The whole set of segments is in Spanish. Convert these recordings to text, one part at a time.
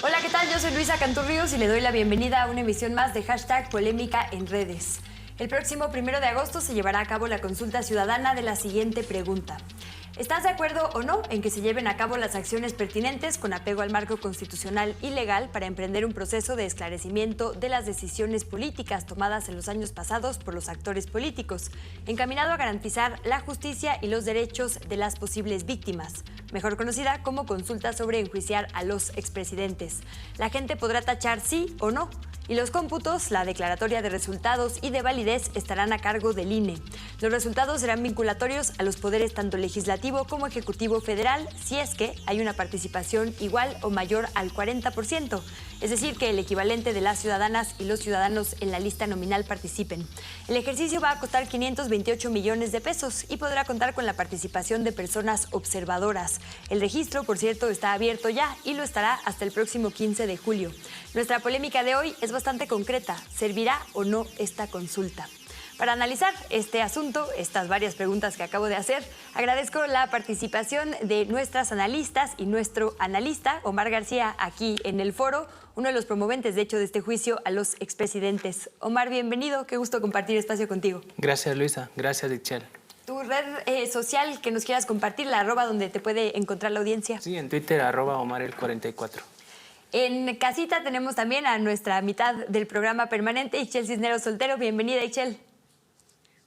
Hola, ¿qué tal? Yo soy Luisa Canturrios y le doy la bienvenida a una emisión más de Hashtag Polémica en Redes. El próximo 1 de agosto se llevará a cabo la consulta ciudadana de la siguiente pregunta. ¿Estás de acuerdo o no en que se lleven a cabo las acciones pertinentes con apego al marco constitucional y legal para emprender un proceso de esclarecimiento de las decisiones políticas tomadas en los años pasados por los actores políticos, encaminado a garantizar la justicia y los derechos de las posibles víctimas, mejor conocida como consulta sobre enjuiciar a los expresidentes? La gente podrá tachar sí o no, y los cómputos, la declaratoria de resultados y de validez estarán a cargo del INE. Los resultados serán vinculatorios a los poderes tanto legislativo como ejecutivo federal, si es que hay una participación igual o mayor al 40%, es decir, que el equivalente de las ciudadanas y los ciudadanos en la lista nominal participen. El ejercicio va a costar 528 millones de pesos y podrá contar con la participación de personas observadoras. El registro, por cierto, está abierto ya y lo estará hasta el próximo 15 de julio. Nuestra polémica de hoy es bastante concreta. ¿Servirá o no esta consulta? Para analizar este asunto, estas varias preguntas que acabo de hacer, agradezco la participación de nuestras analistas y nuestro analista, Omar García, aquí en el foro, uno de los promoventes, de hecho, de este juicio a los expresidentes. Omar, bienvenido, qué gusto compartir espacio contigo. Gracias, Luisa. Gracias, Ixchel. ¿Tu red social que nos quieras compartir, la arroba donde te puede encontrar la audiencia? Sí, en Twitter, @OmarEl44. En casita tenemos también a nuestra mitad del programa permanente, Ixchel Cisneros Soltero. Bienvenida, Ixchel.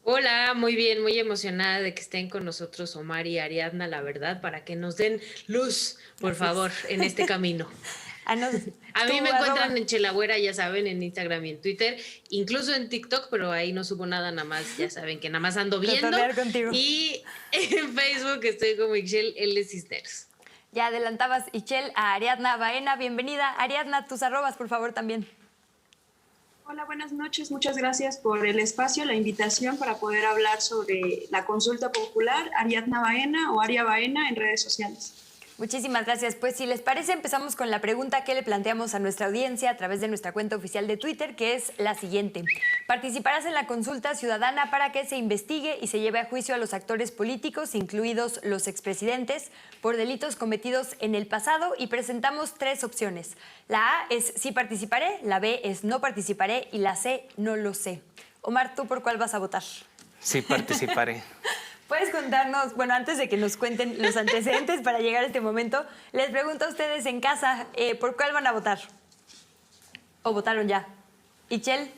Hola, muy bien, muy emocionada de que estén con nosotros Omar y Ariadna, la verdad, para que nos den luz, por favor, en este camino. A mí me encuentran en Chelagüera, ya saben, en Instagram y en Twitter, incluso en TikTok, pero ahí no subo nada, nada más, ya saben que nada más ando viendo. Y en Facebook estoy como Ixchel L. Cisneros. Ya adelantabas, Ixchel, a Ariadna Baena. Bienvenida. Ariadna, tus arrobas, por favor, también. Hola, buenas noches. Muchas gracias por el espacio, la invitación para poder hablar sobre la consulta popular, Ariadna Baena o Aria Baena en redes sociales. Muchísimas gracias. Pues si les parece, empezamos con la pregunta que le planteamos a nuestra audiencia a través de nuestra cuenta oficial de Twitter, que es la siguiente. ¿Participarás en la consulta ciudadana para que se investigue y se lleve a juicio a los actores políticos, incluidos los expresidentes, por delitos cometidos en el pasado? Y presentamos 3 opciones. La A es sí participaré, la B es no participaré y la C no lo sé. Omar, ¿tú por cuál vas a votar? Sí, participaré. ¿Puedes contarnos, bueno, antes de que nos cuenten los antecedentes para llegar a este momento, les pregunto a ustedes en casa, ¿por cuál van a votar? ¿O votaron ya? ¿Ixchel?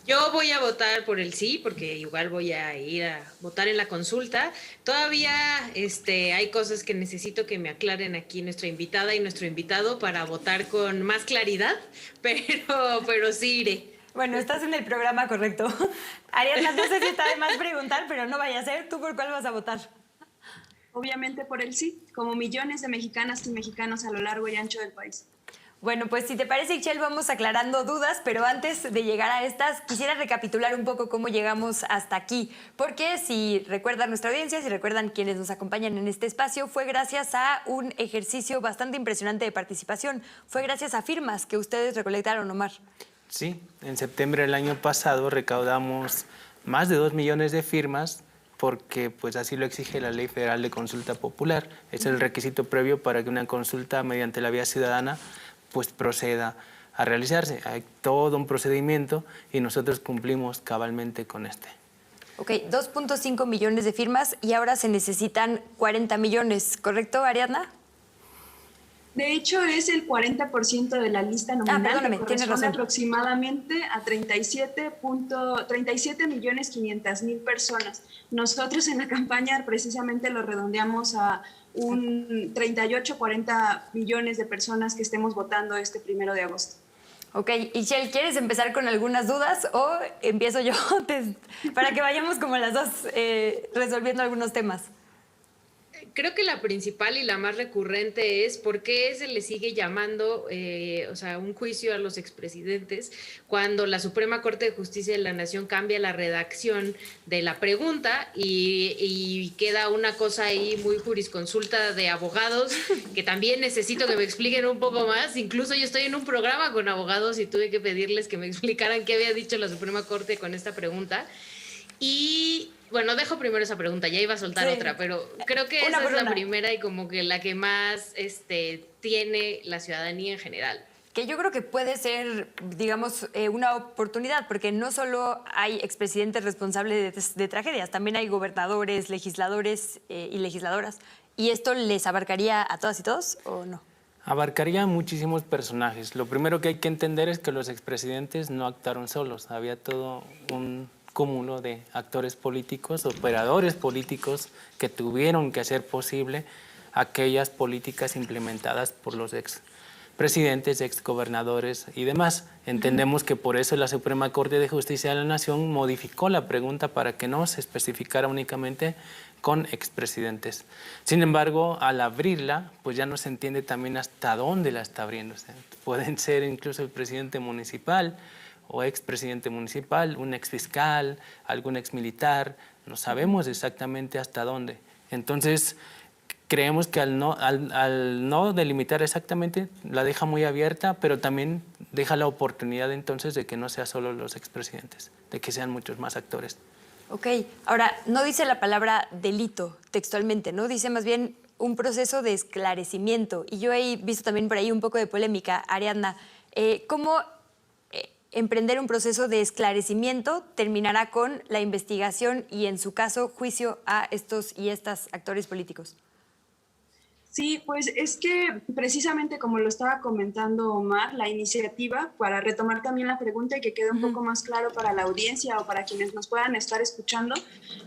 Yo voy a votar por el sí, porque igual voy a ir a votar en la consulta. Todavía hay cosas que necesito que me aclaren aquí nuestra invitada y nuestro invitado para votar con más claridad, pero sí iré. Bueno, estás en el programa correcto. Ariadna, no sé si está de más preguntar, pero no vaya a ser. ¿Tú por cuál vas a votar? Obviamente por el sí, como millones de mexicanas y mexicanos a lo largo y ancho del país. Bueno, pues si te parece, Ixchel, vamos aclarando dudas, pero antes de llegar a estas, quisiera recapitular un poco cómo llegamos hasta aquí. Porque si recuerdan nuestra audiencia, si recuerdan quienes nos acompañan en este espacio, fue gracias a un ejercicio bastante impresionante de participación. Fue gracias a firmas que ustedes recolectaron, Omar. Sí, en septiembre del año pasado recaudamos más de 2 millones de firmas porque pues así lo exige la Ley Federal de Consulta Popular. Es el requisito previo para que una consulta mediante la vía ciudadana pues proceda a realizarse. Hay todo un procedimiento y nosotros cumplimos cabalmente con este. Ok, 2.5 millones de firmas y ahora se necesitan 40 millones, ¿correcto, Ariadna? De hecho, es el 40% de la lista nominal, que corresponde aproximadamente a 37.500.000 personas. Nosotros en la campaña precisamente lo redondeamos a un 38-40 millones de personas que estemos votando este 1 de agosto. Ok, Ixchel, ¿quieres empezar con algunas dudas o empiezo yo para que vayamos como las dos resolviendo algunos temas? Creo que la principal y la más recurrente es por qué se le sigue llamando un juicio a los expresidentes cuando la Suprema Corte de Justicia de la Nación cambia la redacción de la pregunta y queda una cosa ahí muy jurisconsulta de abogados que también necesito que me expliquen un poco más. Incluso yo estoy en un programa con abogados y tuve que pedirles que me explicaran qué había dicho la Suprema Corte con esta pregunta. Y Bueno, dejo primero esa pregunta, ya iba a soltar otra, pero creo que esa es la primera y como que la que más tiene la ciudadanía en general. Que yo creo que puede ser, digamos, una oportunidad, porque no solo hay expresidentes responsables de tragedias, también hay gobernadores, legisladores y legisladoras. ¿Y esto les abarcaría a todas y todos o no? Abarcaría muchísimos personajes. Lo primero que hay que entender es que los expresidentes no actuaron solos. Había todo un cúmulo de actores políticos, operadores políticos que tuvieron que hacer posible aquellas políticas implementadas por los expresidentes, exgobernadores y demás. Entendemos que por eso la Suprema Corte de Justicia de la Nación modificó la pregunta para que no se especificara únicamente con expresidentes. Sin embargo, al abrirla, pues ya no se entiende también hasta dónde la está abriendo. O sea, pueden ser incluso el presidente municipal o expresidente municipal, un exfiscal, algún exmilitar, no sabemos exactamente hasta dónde. Entonces, creemos que al no delimitar exactamente, la deja muy abierta, pero también deja la oportunidad entonces de que no sea solo los expresidentes, de que sean muchos más actores. Ok, ahora, no dice la palabra delito textualmente, ¿no? Dice más bien un proceso de esclarecimiento. Y yo he visto también por ahí un poco de polémica, Ariadna. ¿Cómo emprender un proceso de esclarecimiento terminará con la investigación y, en su caso, juicio a estos y estas actores políticos? Sí, pues es que precisamente como lo estaba comentando Omar, la iniciativa, para retomar también la pregunta y que quede un poco más claro para la audiencia o para quienes nos puedan estar escuchando,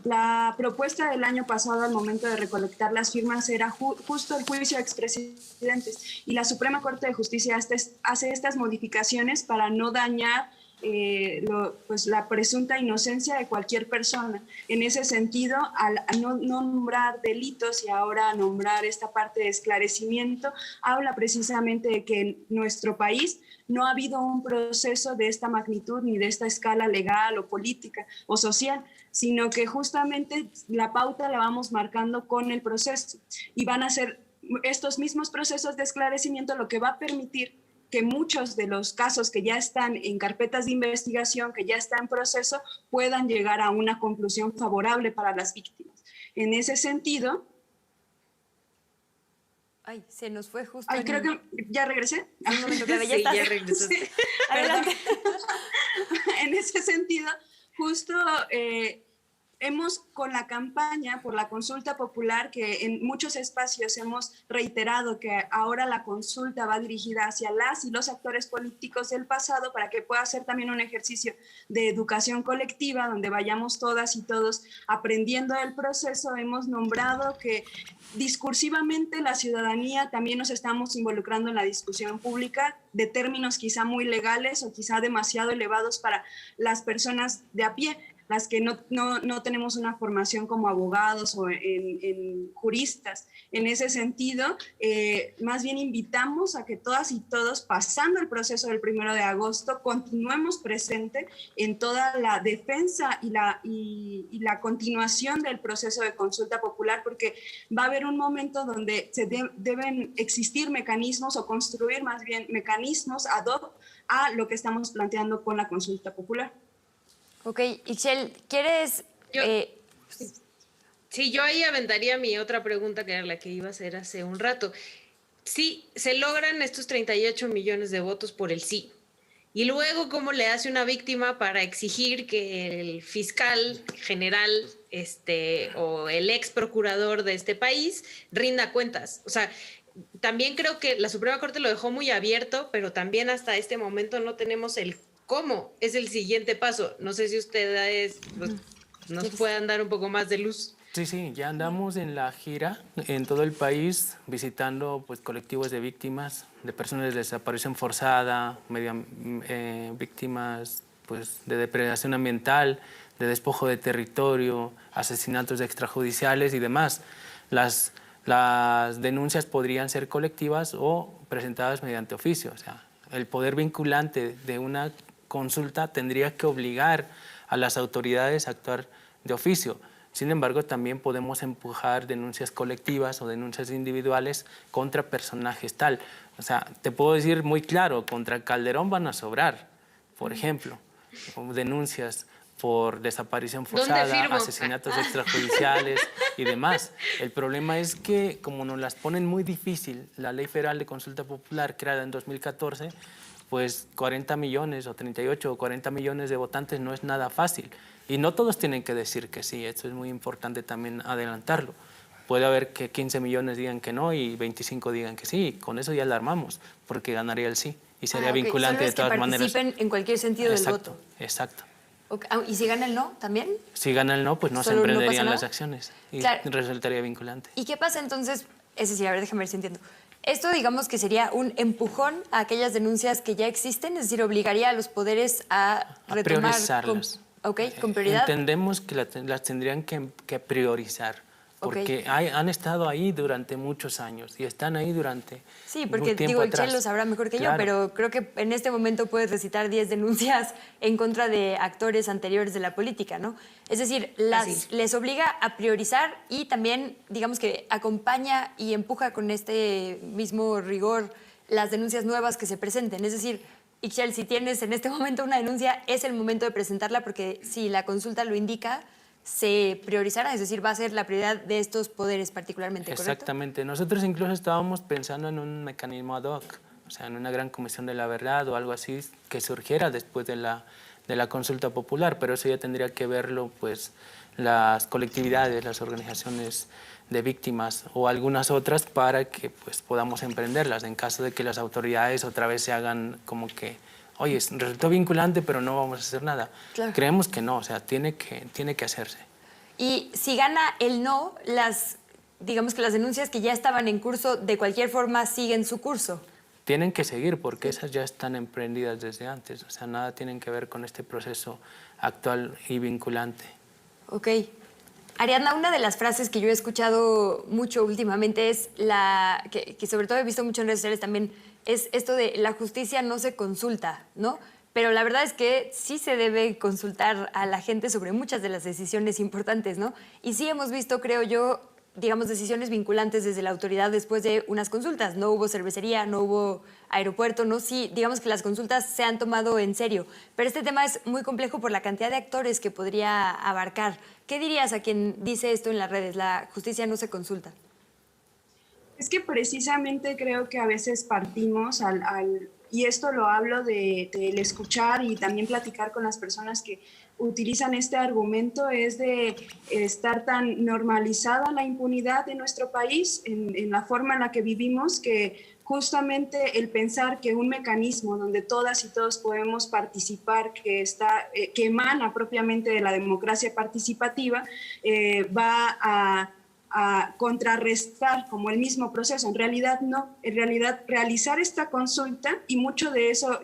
la propuesta del año pasado al momento de recolectar las firmas era justo el juicio a expresidentes, y la Suprema Corte de Justicia hace estas modificaciones para no dañar pues la presunta inocencia de cualquier persona. En ese sentido, al no nombrar delitos y ahora nombrar esta parte de esclarecimiento, habla precisamente de que en nuestro país no ha habido un proceso de esta magnitud ni de esta escala legal o política o social, sino que justamente la pauta la vamos marcando con el proceso, y van a ser estos mismos procesos de esclarecimiento lo que va a permitir que muchos de los casos que ya están en carpetas de investigación, que ya están en proceso, puedan llegar a una conclusión favorable para las víctimas. En ese sentido... Ay, se nos fue justo... Ay, creo que ya regresé. Un momento, Clara, ya sí, estás. ya regresaste. Sí. Adelante. En ese sentido, justo... hemos, con la campaña por la consulta popular, que en muchos espacios hemos reiterado que ahora la consulta va dirigida hacia las y los actores políticos del pasado para que pueda ser también un ejercicio de educación colectiva donde vayamos todas y todos aprendiendo del proceso. Hemos nombrado que discursivamente la ciudadanía también nos estamos involucrando en la discusión pública de términos quizá muy legales o quizá demasiado elevados para las personas de a pie, las que no tenemos una formación como abogados o en juristas. En ese sentido, más bien invitamos a que todas y todos, pasando el proceso del 1 de agosto, continuemos presente en toda la defensa y la continuación del proceso de consulta popular, porque va a haber un momento donde se deben existir mecanismos o construir más bien mecanismos ad hoc a lo que estamos planteando con la consulta popular. Ok, Ixchel, ¿quieres...? Sí, yo ahí aventaría mi otra pregunta, que era la que iba a hacer hace un rato. Sí, se logran estos 38 millones de votos por el sí. Y luego, ¿cómo le hace una víctima para exigir que el fiscal general o el ex procurador de este país rinda cuentas? O sea, también creo que la Suprema Corte lo dejó muy abierto, pero también hasta este momento no tenemos el cómo es el siguiente paso. No sé si ustedes nos puedan dar un poco más de luz. Sí, ya andamos en la gira en todo el país visitando pues, colectivos de víctimas, de personas de desaparición forzada, víctimas pues, de depredación ambiental, de despojo de territorio, asesinatos extrajudiciales y demás. Las denuncias podrían ser colectivas o presentadas mediante oficio. O sea, el poder vinculante de una consulta tendría que obligar a las autoridades a actuar de oficio. Sin embargo, también podemos empujar denuncias colectivas o denuncias individuales contra personajes tal. O sea, te puedo decir muy claro, contra Calderón van a sobrar, por ejemplo, o denuncias por desaparición ¿Dónde forzada, firmo? asesinatos extrajudiciales y demás. El problema es que, como nos las ponen muy difícil, la Ley Federal de Consulta Popular, creada en 2014, pues 40 millones o 38 o 40 millones de votantes no es nada fácil. Y no todos tienen que decir que sí, esto es muy importante también adelantarlo. Puede haber que 15 millones digan que no y 25 digan que sí, con eso ya la armamos, porque ganaría el sí y sería vinculante de todas maneras. Solo es que participen en cualquier sentido del voto. Exacto. Okay. ¿Y si gana el no también? Si gana el no, pues no se ¿Solo no emprenderían pasa las nada? acciones y Claro. resultaría vinculante. ¿Y qué pasa entonces? Es decir, a ver, déjame ver si entiendo. Esto, digamos que sería un empujón a aquellas denuncias que ya existen, es decir, obligaría a los poderes a retomar priorizarlas. con prioridad. Entendemos que las tendrían que priorizar, porque han estado ahí durante muchos años y están ahí durante Sí, porque un tiempo digo, atrás. Ixchel lo sabrá mejor que yo, Claro. pero creo que en este momento puedes recitar 10 denuncias en contra de actores anteriores de la política, ¿no? Es decir, les obliga a priorizar y también, digamos que acompaña y empuja con este mismo rigor las denuncias nuevas que se presenten. Es decir, Ixchel, si tienes en este momento una denuncia, es el momento de presentarla porque si la consulta lo indica, se priorizará, es decir, va a ser la prioridad de estos poderes particularmente, ¿correcto? Exactamente. Nosotros incluso estábamos pensando en un mecanismo ad hoc, o sea, en una gran comisión de la verdad o algo así que surgiera después de la consulta popular, pero eso ya tendría que verlo pues las colectividades, las organizaciones de víctimas o algunas otras para que pues podamos emprenderlas en caso de que las autoridades otra vez se hagan como que oye, resultó vinculante, pero no vamos a hacer nada. Claro. Creemos que no, o sea, tiene que hacerse. Y si gana el no, digamos que las denuncias que ya estaban en curso, de cualquier forma siguen su curso. Tienen que seguir porque esas ya están emprendidas desde antes, o sea, nada tienen que ver con este proceso actual y vinculante. Ok. Ariadna, una de las frases que yo he escuchado mucho últimamente es que sobre todo he visto mucho en redes sociales también, es esto de la justicia no se consulta, ¿no? Pero la verdad es que sí se debe consultar a la gente sobre muchas de las decisiones importantes, ¿no? Y sí hemos visto, creo yo, digamos, decisiones vinculantes desde la autoridad después de unas consultas. No hubo cervecería, no hubo aeropuerto, ¿no? Sí, digamos que las consultas se han tomado en serio. Pero este tema es muy complejo por la cantidad de actores que podría abarcar. ¿Qué dirías a quien dice esto en las redes? La justicia no se consulta. Es que precisamente creo que a veces partimos y esto lo hablo del escuchar y también platicar con las personas que utilizan este argumento, es de estar tan normalizada la impunidad en nuestro país, en la forma en la que vivimos, que justamente el pensar que un mecanismo donde todas y todos podemos participar, que emana propiamente de la democracia participativa, va a contrarrestar como el mismo proceso. En realidad no, en realidad realizar esta consulta, y mucho de eso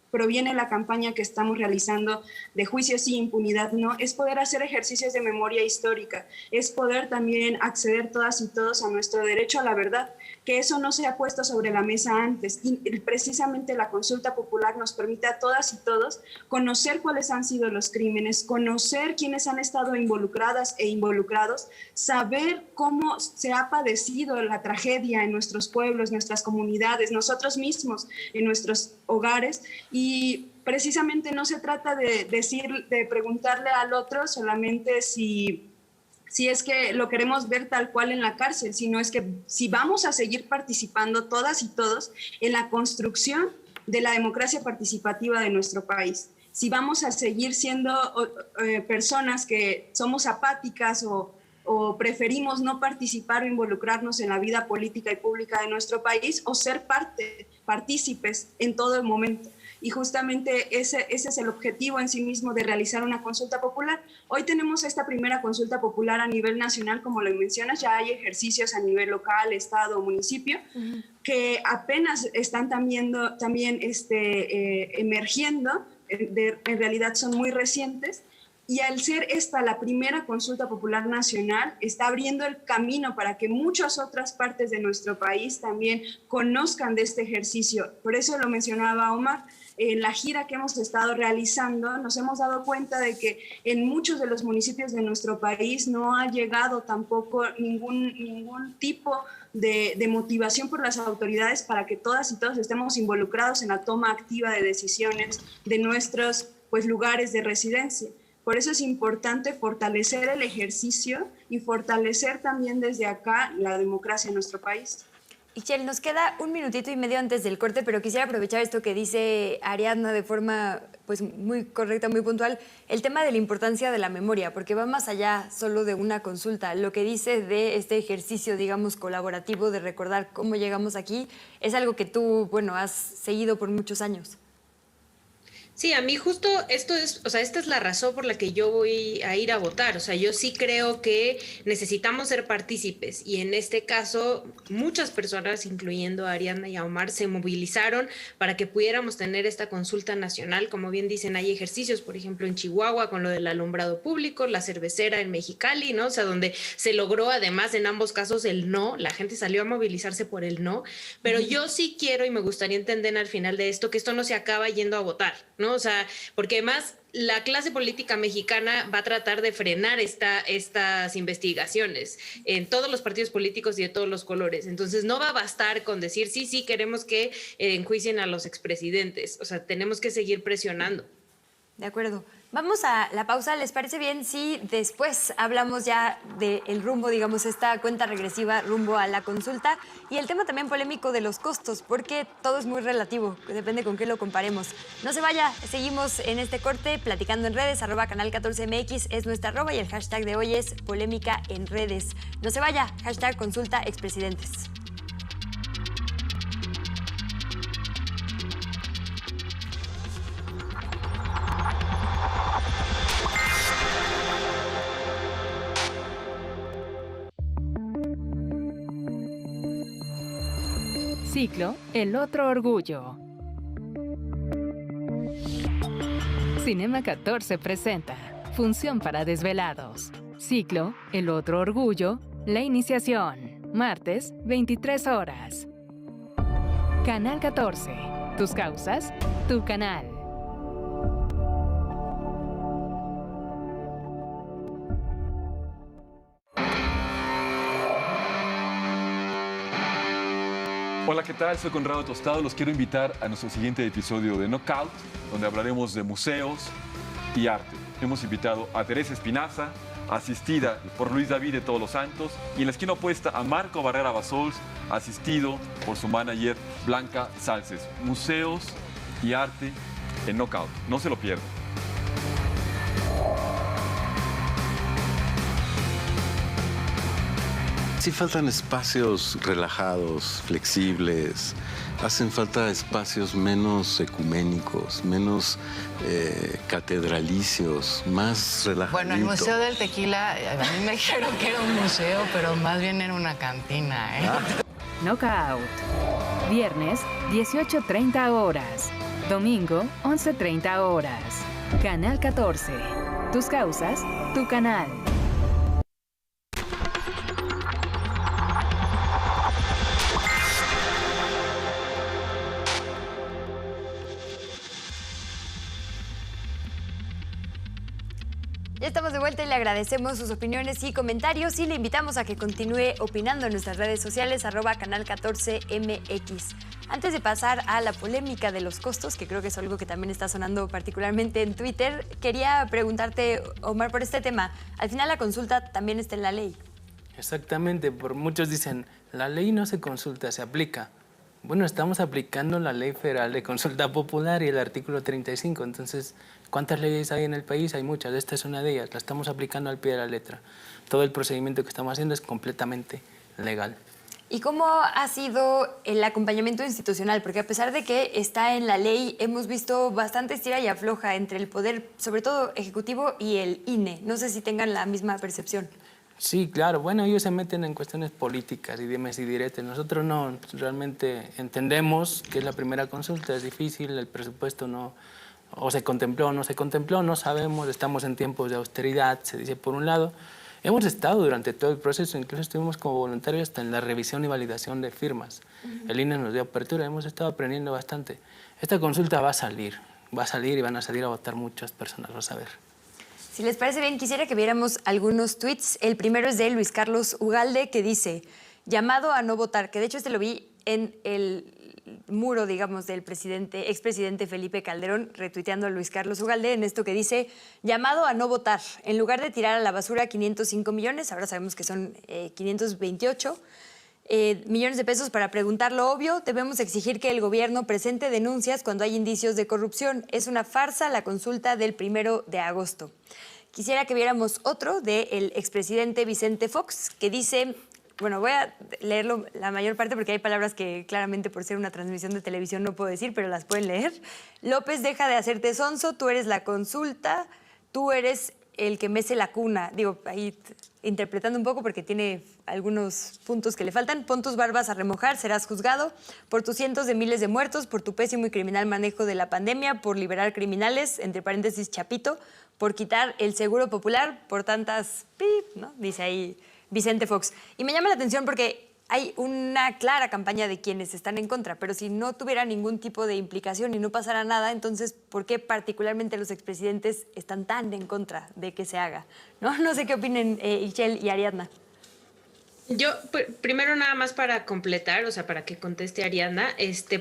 proviene la campaña que estamos realizando de juicios y impunidad no, es poder hacer ejercicios de memoria histórica, es poder también acceder todas y todos a nuestro derecho a la verdad, que eso no se ha puesto sobre la mesa antes, y precisamente la consulta popular nos permite a todas y todos conocer cuáles han sido los crímenes, conocer quiénes han estado involucradas e involucrados, saber cómo se ha padecido la tragedia en nuestros pueblos, nuestras comunidades, nosotros mismos en nuestros hogares. Y precisamente no se trata de preguntarle al otro solamente si es que lo queremos ver tal cual en la cárcel, sino es que si vamos a seguir participando todas y todos en la construcción de la democracia participativa de nuestro país, si vamos a seguir siendo personas que somos apáticas o preferimos no participar o involucrarnos en la vida política y pública de nuestro país, o ser partícipes en todo el momento. Y justamente ese es el objetivo en sí mismo de realizar una consulta popular. Hoy tenemos esta primera consulta popular a nivel nacional, como lo mencionas, ya hay ejercicios a nivel local, estado, municipio, que apenas están también emergiendo, en realidad son muy recientes, y al ser esta la primera consulta popular nacional, está abriendo el camino para que muchas otras partes de nuestro país también conozcan de este ejercicio. Por eso lo mencionaba Omar, en la gira que hemos estado realizando, nos hemos dado cuenta de que en muchos de los municipios de nuestro país no ha llegado tampoco ningún tipo de motivación por las autoridades para que todas y todos estemos involucrados en la toma activa de decisiones de nuestros lugares de residencia. Por eso es importante fortalecer el ejercicio y fortalecer también desde acá la democracia en nuestro país. Ixchel, nos queda 1 minutito y medio antes del corte, pero quisiera aprovechar esto que dice Ariadna de forma pues, muy correcta, muy puntual, el tema de la importancia de la memoria, porque va más allá solo de una consulta. Lo que dice de este ejercicio, digamos, colaborativo de recordar cómo llegamos aquí, es algo que tú, bueno, has seguido por muchos años. Sí, a mí justo esta es la razón por la que yo voy a ir a votar. O sea, yo sí creo que necesitamos ser partícipes y en este caso muchas personas, incluyendo a Ariadna y a Omar, se movilizaron para que pudiéramos tener esta consulta nacional. Como bien dicen, hay ejercicios, por ejemplo, en Chihuahua con lo del alumbrado público, la cervecera en Mexicali, ¿no? O sea, donde se logró además en ambos casos el no, la gente salió a movilizarse por el no, pero yo sí quiero y me gustaría entender al final de esto que esto no se acaba yendo a votar, ¿no? O sea, porque además la clase política mexicana va a tratar de frenar estas investigaciones en todos los partidos políticos y de todos los colores. Entonces no va a bastar con decir sí, queremos que enjuicien a los expresidentes. O sea, tenemos que seguir presionando. De acuerdo. Vamos a la pausa. ¿Les parece bien si después hablamos ya del rumbo, digamos, esta cuenta regresiva rumbo a la consulta? Y el tema también polémico de los costos, porque todo es muy relativo, depende con qué lo comparemos. No se vaya, seguimos en este corte platicando en redes, @canal14mx es nuestra arroba y el hashtag de hoy es polémica en redes. No se vaya, hashtag consulta expresidentes. Ciclo, el otro orgullo. Cinema 14 presenta Función para desvelados. Ciclo, el otro orgullo, la iniciación. Martes, 23 horas. Canal 14. Tus causas, tu canal. Hola, ¿qué tal? Soy Conrado Tostado. Los quiero invitar a nuestro siguiente episodio de Knockout, donde hablaremos de museos y arte. Hemos invitado a Teresa Espinaza, asistida por Luis David de Todos los Santos, y en la esquina opuesta a Marco Barrera Basols, asistido por su manager Blanca Salces. Museos y arte en Knockout. No se lo pierdan. Sí faltan espacios relajados, flexibles, hacen falta espacios menos ecuménicos, menos catedralicios, más relajados. Bueno, el Museo del Tequila, a mí me dijeron que era un museo, pero más bien era una cantina, ¿eh? Knockout. Viernes, 18:30 horas. Domingo, 11:30 horas. Canal 14. Tus causas, tu canal. Ya estamos de vuelta y le agradecemos sus opiniones y comentarios y le invitamos a que continúe opinando en nuestras redes sociales @canal14mx. Antes de pasar a la polémica de los costos, que creo que es algo que también está sonando particularmente en Twitter, quería preguntarte, Omar, por este tema. Al final la consulta también está en la ley. Exactamente, por muchos dicen, la ley no se consulta, se aplica. Bueno, estamos aplicando la Ley Federal de Consulta Popular y el artículo 35. Entonces, ¿cuántas leyes hay en el país? Hay muchas. Esta es una de ellas. La estamos aplicando al pie de la letra. Todo el procedimiento que estamos haciendo es completamente legal. ¿Y cómo ha sido el acompañamiento institucional? Porque a pesar de que está en la ley, hemos visto bastante estira y afloja entre el poder, sobre todo ejecutivo, y el INE. No sé si tengan la misma percepción. Sí, claro. Bueno, ellos se meten en cuestiones políticas y dimes y diretes. Nosotros no, realmente entendemos que es la primera consulta, es difícil, el presupuesto no, o se contempló o no se contempló, no sabemos, estamos en tiempos de austeridad, se dice por un lado. Hemos estado durante todo el proceso, incluso estuvimos como voluntarios hasta en la revisión y validación de firmas. El INE nos dio apertura, hemos estado aprendiendo bastante. Esta consulta va a salir y van a salir a votar muchas personas, vas a ver. Si les parece bien, quisiera que viéramos algunos tweets. El primero es de Luis Carlos Ugalde, que dice, llamado a no votar, que de hecho este lo vi en muro, digamos, del expresidente Felipe Calderón, retuiteando a Luis Carlos Ugalde en esto que dice: llamado a no votar. En lugar de tirar a la basura 505 millones, ahora sabemos que son 528 millones de pesos para preguntar lo obvio, debemos exigir que el gobierno presente denuncias cuando hay indicios de corrupción. Es una farsa la consulta del 1 de agosto. Quisiera que viéramos otro del expresidente Vicente Fox, que dice... Bueno, voy a leerlo la mayor parte porque hay palabras que claramente por ser una transmisión de televisión no puedo decir, pero las pueden leer. López, deja de hacerte sonso, tú eres la consulta, tú eres el que mece la cuna. Digo, ahí interpretando un poco porque tiene algunos puntos que le faltan. Pon tus barbas a remojar, serás juzgado por tus cientos de miles de muertos, por tu pésimo y criminal manejo de la pandemia, por liberar criminales, entre paréntesis, Chapito, por quitar el seguro popular, por tantas pip, ¿no? Dice ahí Vicente Fox. Y me llama la atención porque hay una clara campaña de quienes están en contra, pero si no tuviera ningún tipo de implicación y no pasara nada, entonces, ¿por qué particularmente los expresidentes están tan en contra de que se haga? No sé qué opinen Ichel y Ariadna. Yo, primero nada más para completar, o sea, para que conteste Ariadna,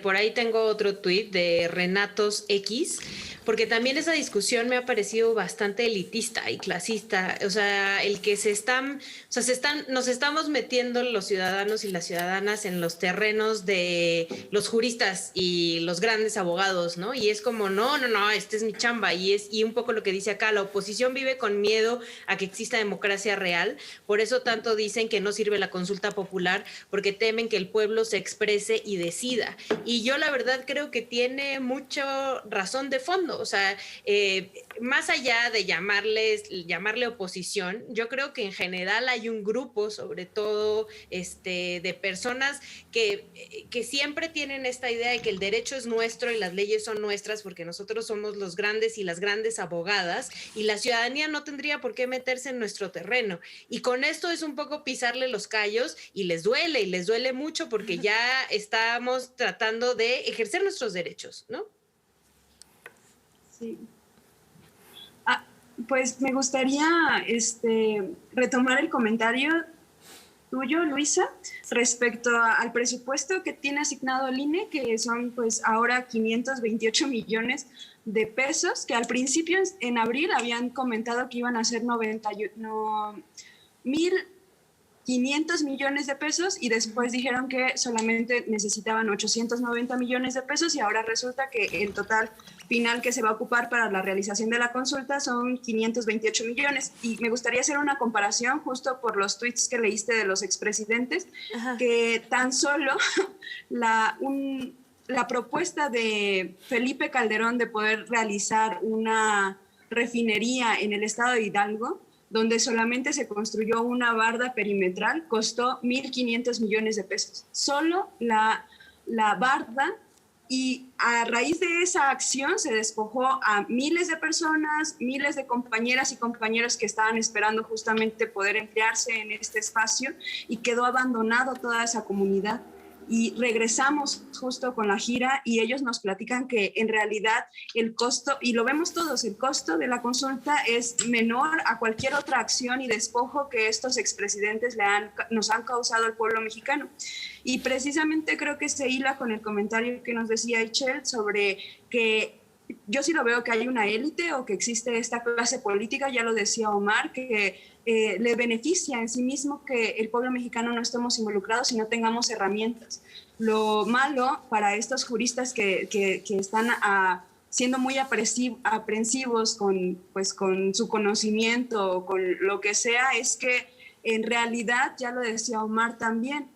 por ahí tengo otro tuit de Renatos X, porque también esa discusión me ha parecido bastante elitista y clasista, o sea, el que nos estamos metiendo los ciudadanos y las ciudadanas en los terrenos de los juristas y los grandes abogados, ¿no? Y es como, no, esta es mi chamba, y un poco lo que dice acá, la oposición vive con miedo a que exista democracia real, por eso tanto dicen que no sirve la consulta popular, porque temen que el pueblo se exprese y decida. Y yo la verdad creo que tiene mucha razón de fondo, o sea, más allá de llamarle oposición, yo creo que en general hay un grupo, sobre todo de personas que siempre tienen esta idea de que el derecho es nuestro y las leyes son nuestras porque nosotros somos los grandes y las grandes abogadas y la ciudadanía no tendría por qué meterse en nuestro terreno. Y con esto es un poco pisarle los callos y les duele mucho porque ya estamos tratando de ejercer nuestros derechos, ¿no? Sí. Pues me gustaría retomar el comentario tuyo, Luisa, respecto al presupuesto que tiene asignado el INE, que son pues ahora 528 millones de pesos, que al principio en abril habían comentado que iban a ser 1.500 millones de pesos y después dijeron que solamente necesitaban 890 millones de pesos y ahora resulta que el total final que se va a ocupar para la realización de la consulta son 528 millones. Y me gustaría hacer una comparación justo por los tweets que leíste de los expresidentes, que tan solo la propuesta de Felipe Calderón de poder realizar una refinería en el estado de Hidalgo, donde solamente se construyó una barda perimetral, costó 1.500 millones de pesos. Solo la barda, y a raíz de esa acción se despojó a miles de personas, miles de compañeras y compañeros que estaban esperando justamente poder emplearse en este espacio y quedó abandonado toda esa comunidad. Y regresamos justo con la gira y ellos nos platican que en realidad el costo, y lo vemos todos, el costo de la consulta es menor a cualquier otra acción y despojo que estos expresidentes nos han causado al pueblo mexicano. Y precisamente creo que se hila con el comentario que nos decía Ichel sobre que yo sí lo veo que hay una élite o que existe esta clase política, ya lo decía Omar, que le beneficia en sí mismo que el pueblo mexicano no estemos involucrados y no tengamos herramientas. Lo malo para estos juristas que están siendo muy aprensivos con su conocimiento o con lo que sea, es que en realidad, ya lo decía Omar también,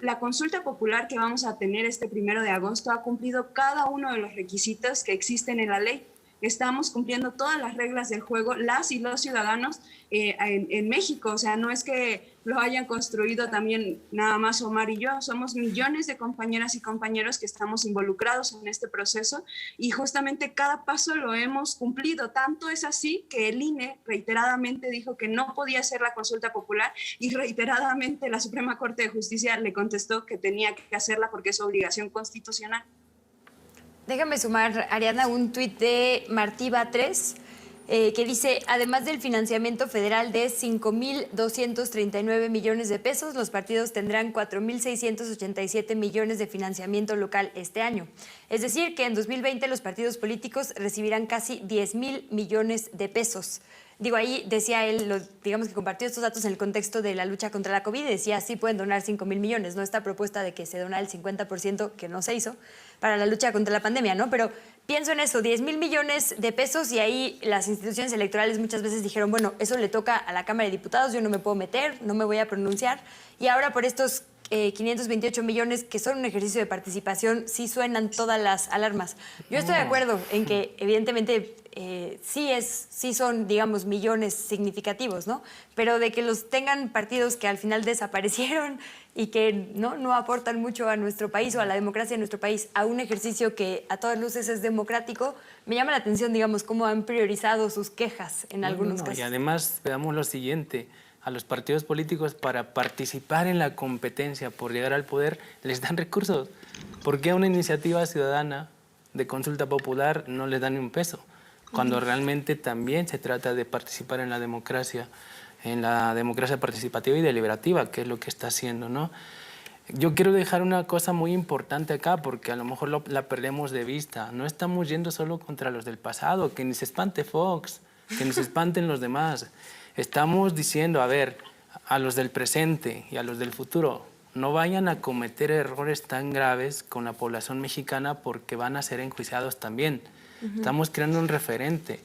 la consulta popular que vamos a tener este 1 de agosto ha cumplido cada uno de los requisitos que existen en la ley. Estamos cumpliendo todas las reglas del juego, las y los ciudadanos en México. O sea, no es que lo hayan construido también nada más Omar y yo. Somos millones de compañeras y compañeros que estamos involucrados en este proceso y justamente cada paso lo hemos cumplido. Tanto es así que el INE reiteradamente dijo que no podía hacer la consulta popular y reiteradamente la Suprema Corte de Justicia le contestó que tenía que hacerla porque es su obligación constitucional. Déjame sumar, Ariadna, un tuit de Martiva 3 que dice, además del financiamiento federal de 5.239 millones de pesos, los partidos tendrán 4.687 millones de financiamiento local este año. Es decir, que en 2020 los partidos políticos recibirán casi 10.000 millones de pesos. Digo, ahí decía él, digamos que compartió estos datos en el contexto de la lucha contra la COVID y decía, sí pueden donar 5.000 millones, ¿no? Esta propuesta de que se dona el 50%, que no se hizo, para la lucha contra la pandemia, ¿no? Pero pienso en eso, 10.000 millones de pesos y ahí las instituciones electorales muchas veces dijeron, bueno, eso le toca a la Cámara de Diputados, yo no me puedo meter, no me voy a pronunciar. Y ahora por estos 528 millones que son un ejercicio de participación, sí suenan todas las alarmas. Yo estoy de acuerdo en que evidentemente sí son, digamos, millones significativos, ¿no? Pero de que los tengan partidos que al final desaparecieron y que no aportan mucho a nuestro país o a la democracia de nuestro país, a un ejercicio que a todas luces es democrático, me llama la atención, digamos, cómo han priorizado sus quejas en algunos casos. Y además, veamos lo siguiente, a los partidos políticos para participar en la competencia por llegar al poder les dan recursos. ¿Por qué a una iniciativa ciudadana de consulta popular no les dan ni un peso? Cuando realmente también se trata de participar en la democracia participativa y deliberativa, que es lo que está haciendo, ¿no? Yo quiero dejar una cosa muy importante acá, porque a lo mejor la perdemos de vista. No estamos yendo solo contra los del pasado, que ni se espante Fox, que ni se espanten los demás. Estamos diciendo, a ver, a los del presente y a los del futuro, no vayan a cometer errores tan graves con la población mexicana porque van a ser enjuiciados también. Estamos creando un referente.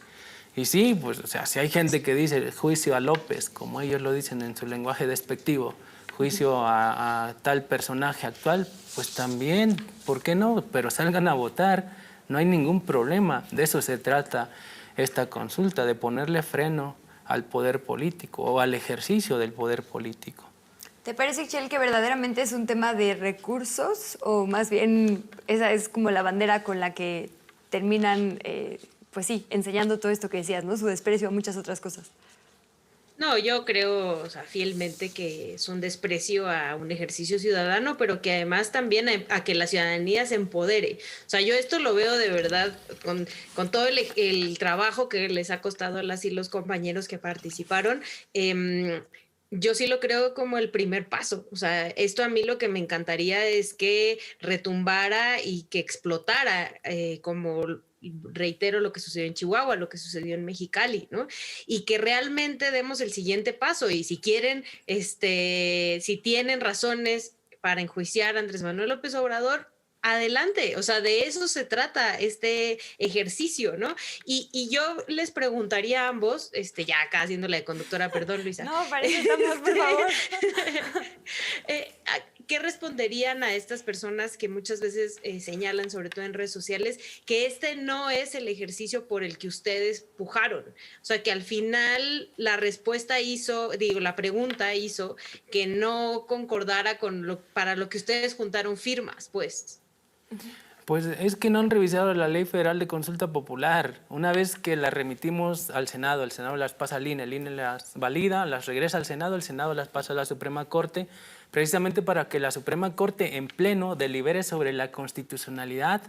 Y sí, pues, o sea, si hay gente que dice juicio a López, como ellos lo dicen en su lenguaje despectivo, juicio a tal personaje actual, pues también, ¿por qué no? Pero salgan a votar, no hay ningún problema. De eso se trata esta consulta, de ponerle freno al poder político o al ejercicio del poder político. ¿Te parece, Chel, que verdaderamente es un tema de recursos o más bien esa es como la bandera con la que terminan, pues sí, enseñando todo esto que decías, ¿no? Su desprecio a muchas otras cosas? No, yo creo, o sea, fielmente que es un desprecio a un ejercicio ciudadano, pero que además también a que la ciudadanía se empodere. O sea, yo esto lo veo de verdad con todo el trabajo que les ha costado a las y los compañeros que participaron. Yo sí lo creo como el primer paso. O sea, esto a mí lo que me encantaría es que retumbara y que explotara como... reitero lo que sucedió en Chihuahua, lo que sucedió en Mexicali, ¿no? Y que realmente demos el siguiente paso y si quieren, si tienen razones para enjuiciar a Andrés Manuel López Obrador, adelante, o sea, de eso se trata este ejercicio, ¿no? Y yo les preguntaría a ambos, ya acá haciéndola de conductora, perdón, Luisa. No, para eso estamos, por favor. ¿Qué responderían a estas personas que muchas veces señalan, sobre todo en redes sociales, que este no es el ejercicio por el que ustedes pujaron? O sea, que al final la respuesta la pregunta hizo que no concordara con para lo que ustedes juntaron firmas, pues. Pues es que no han revisado la Ley Federal de Consulta Popular. Una vez que la remitimos al Senado, el Senado las pasa al INE, el INE las valida, las regresa al Senado, el Senado las pasa a la Suprema Corte, precisamente para que la Suprema Corte en pleno delibere sobre la constitucionalidad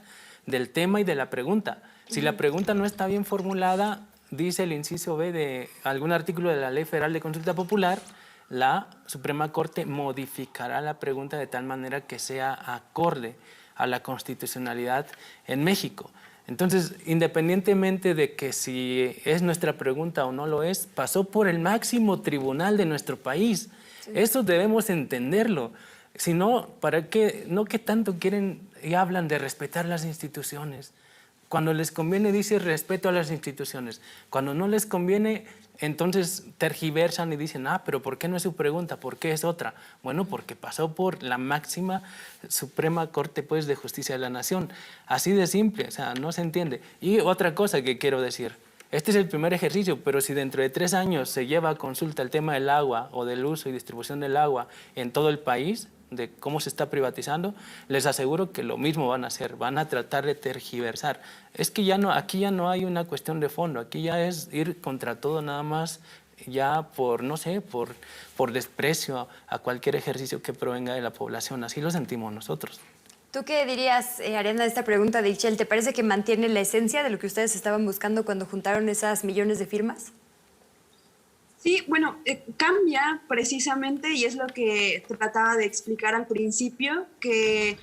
del tema y de la pregunta. Si la pregunta no está bien formulada, dice el inciso B de algún artículo de la Ley Federal de Consulta Popular, la Suprema Corte modificará la pregunta de tal manera que sea acorde a la constitucionalidad en México. Entonces, independientemente de que si es nuestra pregunta o no lo es, pasó por el máximo tribunal de nuestro país. Sí. Eso debemos entenderlo. Si no, ¿para qué? No que tanto quieren y hablan de respetar las instituciones. Cuando les conviene dice respeto a las instituciones. Cuando no les conviene, entonces tergiversan y dicen, pero ¿por qué no es su pregunta? ¿Por qué es otra? Bueno, porque pasó por la máxima Suprema Corte pues, de Justicia de la Nación. Así de simple, o sea, no se entiende. Y otra cosa que quiero decir, este es el primer ejercicio, pero si dentro de 3 años se lleva a consulta el tema del agua o del uso y distribución del agua en todo el país, de cómo se está privatizando, les aseguro que lo mismo van a hacer, van a tratar de tergiversar. Es que aquí ya no hay una cuestión de fondo, aquí ya es ir contra todo nada más, ya por, no sé, por desprecio a cualquier ejercicio que provenga de la población, así lo sentimos nosotros. ¿Tú qué dirías, Ariadna, de esta pregunta de Ixchel? ¿Te parece que mantiene la esencia de lo que ustedes estaban buscando cuando juntaron esas millones de firmas? Sí, bueno, cambia precisamente, y es lo que trataba de explicar al principio, que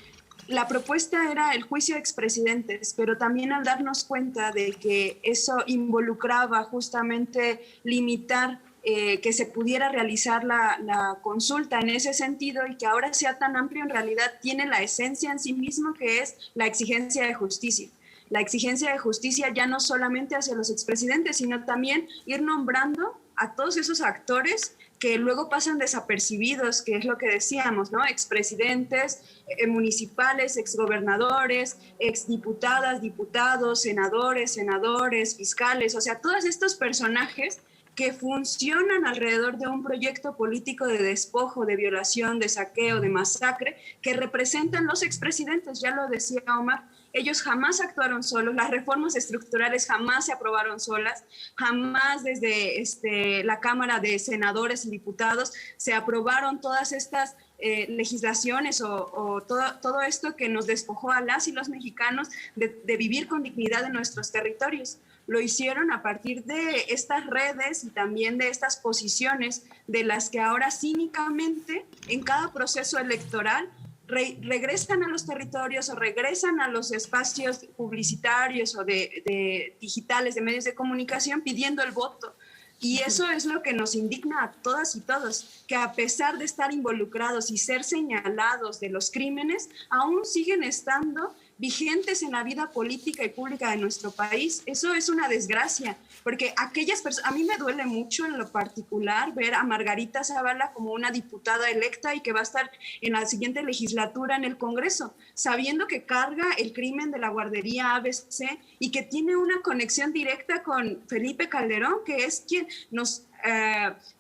la propuesta era el juicio de expresidentes, pero también al darnos cuenta de que eso involucraba justamente limitar que se pudiera realizar la consulta en ese sentido, y que ahora sea tan amplio, en realidad tiene la esencia en sí mismo, que es la exigencia de justicia. La exigencia de justicia ya no solamente hacia los expresidentes, sino también ir nombrando a todos esos actores que luego pasan desapercibidos, que es lo que decíamos, ¿no? Expresidentes municipales, exgobernadores, exdiputadas, diputados, senadores, fiscales, o sea, todos estos personajes que funcionan alrededor de un proyecto político de despojo, de violación, de saqueo, de masacre, que representan los expresidentes. Ya lo decía Omar, ellos jamás actuaron solos, las reformas estructurales jamás se aprobaron solas, jamás desde la Cámara de Senadores y Diputados se aprobaron todas estas legislaciones o todo esto que nos despojó a las y los mexicanos de vivir con dignidad en nuestros territorios. Lo hicieron a partir de estas redes y también de estas posiciones de las que ahora cínicamente en cada proceso electoral regresan a los territorios o regresan a los espacios publicitarios o de digitales, de medios de comunicación, pidiendo el voto. Y eso es lo que nos indigna a todas y todos, que a pesar de estar involucrados y ser señalados de los crímenes, aún siguen estando vigentes en la vida política y pública de nuestro país. Eso es una desgracia, porque aquellas personas, a mí me duele mucho en lo particular ver a Margarita Zavala como una diputada electa y que va a estar en la siguiente legislatura en el Congreso, sabiendo que carga el crimen de la guardería ABC y que tiene una conexión directa con Felipe Calderón, que es quien nos...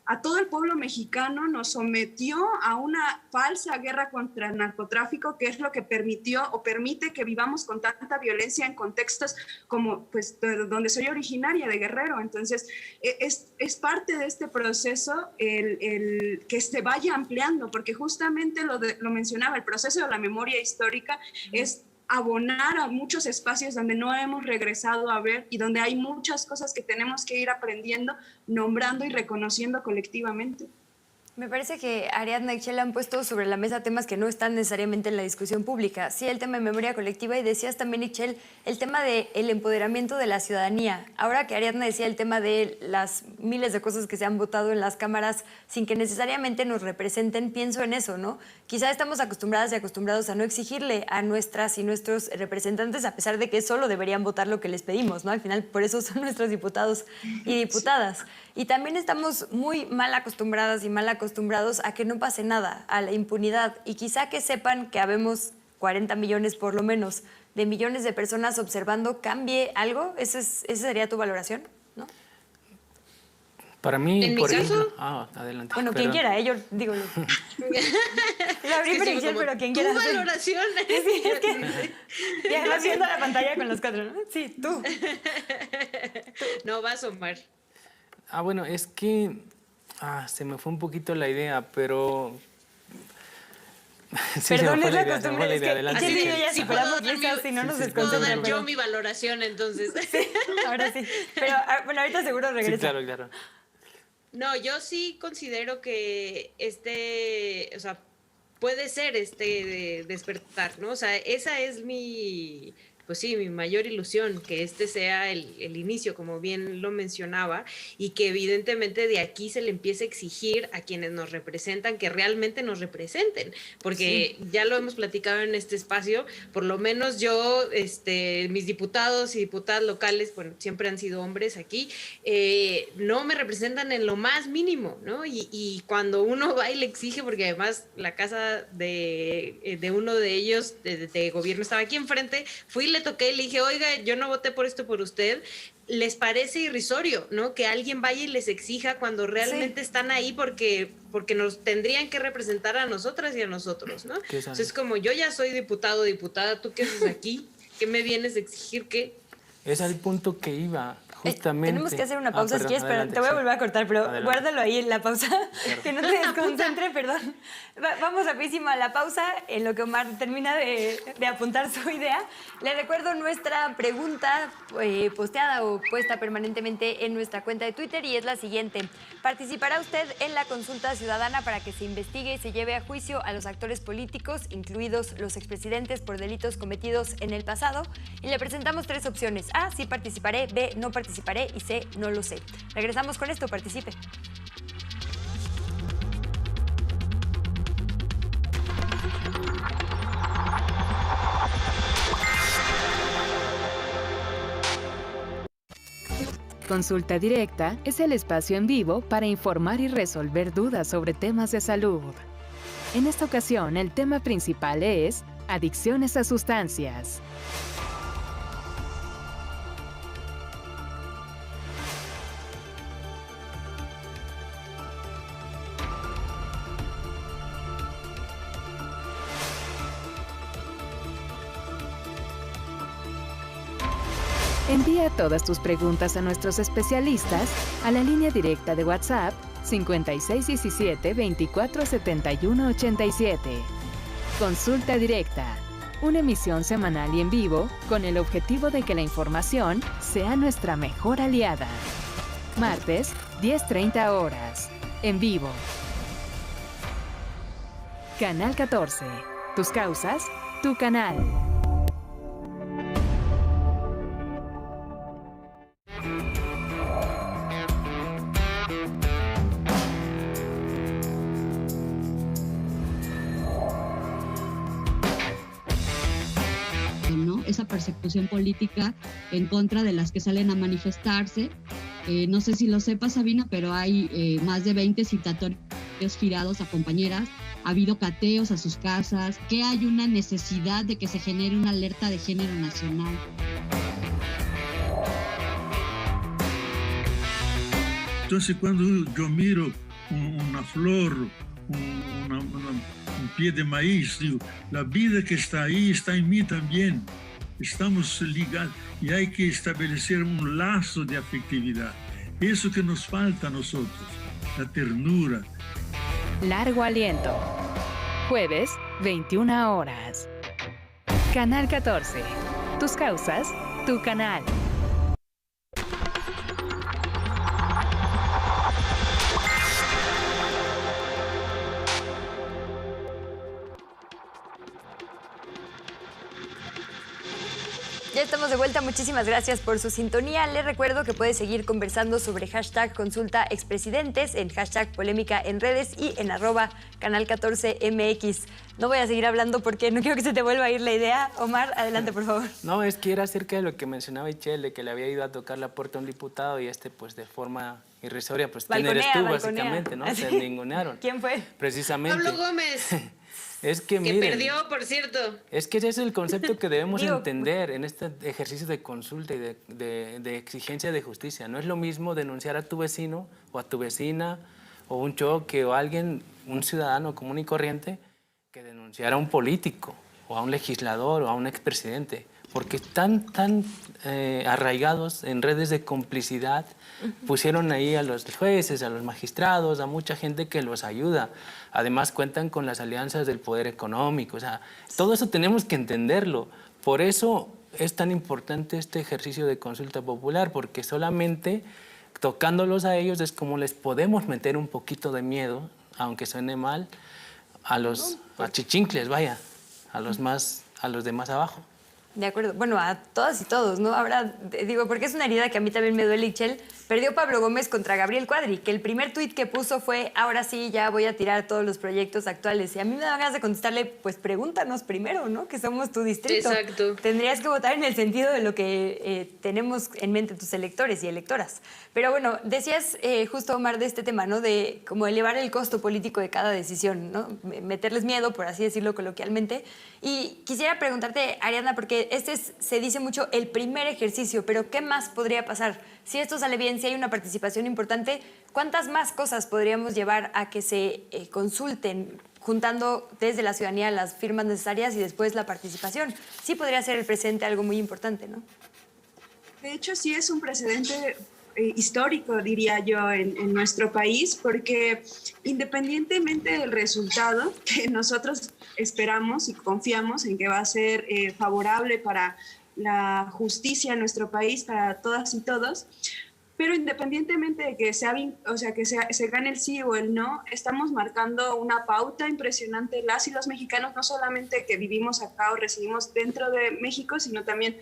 a todo el pueblo mexicano nos sometió a una falsa guerra contra el narcotráfico, que es lo que permitió o permite que vivamos con tanta violencia en contextos como pues donde soy originaria, de Guerrero. Entonces es parte de este proceso el que se vaya ampliando, porque justamente lo mencionaba, el proceso de la memoria histórica es abonar a muchos espacios donde no hemos regresado a ver y donde hay muchas cosas que tenemos que ir aprendiendo, nombrando y reconociendo colectivamente. Me parece que Ariadna y Ixchel han puesto sobre la mesa temas que no están necesariamente en la discusión pública. Sí, el tema de memoria colectiva, y decías también, Ixchel, el tema del empoderamiento de la ciudadanía. Ahora que Ariadna decía el tema de las miles de cosas que se han votado en las cámaras sin que necesariamente nos representen, pienso en eso, ¿no? Quizá estamos acostumbradas y acostumbrados a no exigirle a nuestras y nuestros representantes, a pesar de que solo deberían votar lo que les pedimos, ¿no? Al final, por eso son nuestros diputados y diputadas. Y también estamos muy mal acostumbradas y mal acostumbrados a que no pase nada, a la impunidad. Y quizá que sepan que habemos 40 millones por lo menos de millones de personas observando, ¿cambie algo? ¿Esa sería tu valoración? ¿No? Para mí, ¿En por mi ejemplo... caso? Adelante. Bueno, quien quiera, yo digo... La abrí para Ixchel, pero quien quiera. ¿Tu valoración? Sí, es que... Ya vas viendo la pantalla con los cuatro, ¿no? Sí, tú. No, vas, Omar. Bueno, es que se me fue un poquito la idea, pero... Sí, Perdón, se me fue es la se me fue costumbre, es que adelante. Ixchel y yo ya Sí, superamos puedo dar listas si no nos puedo desconcentramos. dar yo mi valoración, entonces. Sí, ahora sí. Pero bueno, ahorita seguro regresa. Sí, claro, claro. No, yo sí considero que o sea, puede ser de despertar, ¿no? O sea, esa es pues sí, mi mayor ilusión, que sea el inicio, como bien lo mencionaba, y que evidentemente de aquí se le empiece a exigir a quienes nos representan que realmente nos representen, porque ya lo hemos platicado en este espacio, por lo menos yo, mis diputados y diputadas locales, bueno, siempre han sido hombres aquí, no me representan en lo más mínimo, ¿no? Y cuando uno va y le exige, porque además la casa de uno de ellos, de gobierno, estaba aquí enfrente, fui y le toqué y le dije, oiga, yo no voté por esto por usted. Les parece irrisorio, ¿no? Que alguien vaya y les exija cuando realmente están ahí porque nos tendrían que representar a nosotras y a nosotros, ¿no? Entonces, como yo ya soy diputado o diputada, ¿tú qué haces aquí? ¿Qué me vienes a exigir qué? Es al punto que iba. Justamente. Tenemos que hacer una pausa, si perdón, quieres, pero adelante, te voy a sí. volver a cortar, pero Adelante. guárdalo ahí en la pausa, que no te desconcentre, perdón. Vamos rapidísimo a la pausa, en lo que Omar termina de apuntar su idea. Le recuerdo nuestra pregunta posteada o puesta permanentemente en nuestra cuenta de Twitter y es la siguiente. ¿Participará usted en la consulta ciudadana para que se investigue y se lleve a juicio a los actores políticos, incluidos los expresidentes, por delitos cometidos en el pasado? Y le presentamos 3 opciones. A, sí participaré, B, no participaré y C, no lo sé. Regresamos con esto, participe. Consulta Directa es el espacio en vivo para informar y resolver dudas sobre temas de salud. En esta ocasión, el tema principal es adicciones a sustancias. Envía todas tus preguntas a nuestros especialistas a la línea directa de WhatsApp 5617 2471 87. Consulta Directa, una emisión semanal y en vivo con el objetivo de que la información sea nuestra mejor aliada. Martes, 10:30 horas, en vivo. Canal 14. Tus causas, tu canal. ¿no? Esa persecución política en contra de las que salen a manifestarse. No sé si lo sepas, Sabina, pero hay más de 20 citatorios girados a compañeras. Ha habido cateos a sus casas, que hay una necesidad de que se genere una alerta de género nacional. Entonces, cuando yo miro una flor, un pie de maíz, digo, la vida que está ahí está en mí también. Estamos ligados y hay que establecer un lazo de afectividad. Eso que nos falta a nosotros, la ternura. Largo aliento. Jueves, 21 horas. Canal 14. Tus causas, tu canal. Ya estamos de vuelta, muchísimas gracias por su sintonía. Les recuerdo que puede seguir conversando sobre hashtag consulta expresidentes, en hashtag polémica en redes y en @canal14mx. No voy a seguir hablando porque no quiero que se te vuelva a ir la idea. Omar, adelante, por favor. No, es que era acerca de lo que mencionaba Itchel, de que le había ido a tocar la puerta a un diputado y pues de forma irrisoria, pues ¿quién eres tú, básicamente, no? Se ningunearon. ¿Quién fue? Precisamente. Pablo Gómez. Es que, Que miren, perdió, por cierto. es que ese es el concepto que debemos entender en este ejercicio de consulta y de exigencia de justicia. No es lo mismo denunciar a tu vecino o a tu vecina o un choque o a alguien, un ciudadano común y corriente, que denunciar a un político o a un legislador o a un expresidente. Porque están tan arraigados en redes de complicidad, pusieron ahí a los jueces, a los magistrados, a mucha gente que los ayuda. Además cuentan con las alianzas del poder económico. O sea, todo eso tenemos que entenderlo. Por eso es tan importante este ejercicio de consulta popular, porque solamente tocándolos a ellos es como les podemos meter un poquito de miedo, aunque suene mal, a los achichincles, vaya, a los de más abajo. De acuerdo. Bueno, a todas y todos, ¿no? Ahora, digo, porque es una herida que a mí también me duele, Itchel. Perdió Pablo Gómez contra Gabriel Cuadri, que el primer tuit que puso fue, ahora sí, ya voy a tirar todos los proyectos actuales. Y a mí me da ganas de contestarle, pues pregúntanos primero, ¿no? Que somos tu distrito. Exacto. Tendrías que votar en el sentido de lo que tenemos en mente tus electores y electoras. Pero bueno, decías justo, Omar, de este tema, ¿no? De como elevar el costo político de cada decisión, ¿no? Meterles miedo, por así decirlo coloquialmente. Y quisiera preguntarte, Ariadna, porque se dice mucho el primer ejercicio, pero ¿qué más podría pasar? Si esto sale bien, si hay una participación importante, ¿cuántas más cosas podríamos llevar a que se consulten, juntando desde la ciudadanía las firmas necesarias y después la participación? Sí podría ser el presente algo muy importante, ¿no? De hecho, sí es un precedente histórico, diría yo, en nuestro país, porque independientemente del resultado que nosotros esperamos y confiamos en que va a ser favorable para la justicia en nuestro país, para todas y todos, pero independientemente de que se gane el sí o el no, estamos marcando una pauta impresionante las y los mexicanos, no solamente que vivimos acá o residimos dentro de México, sino también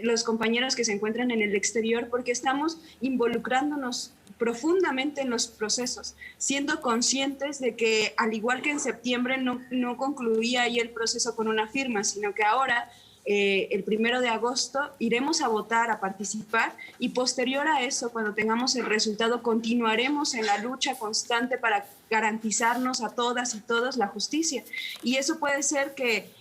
los compañeros que se encuentran en el exterior, porque estamos involucrándonos profundamente en los procesos, siendo conscientes de que al igual que en septiembre no concluía ahí el proceso con una firma, sino que ahora el 1 de agosto iremos a votar, a participar, y posterior a eso, cuando tengamos el resultado, continuaremos en la lucha constante para garantizarnos a todas y todos la justicia. Y eso puede ser que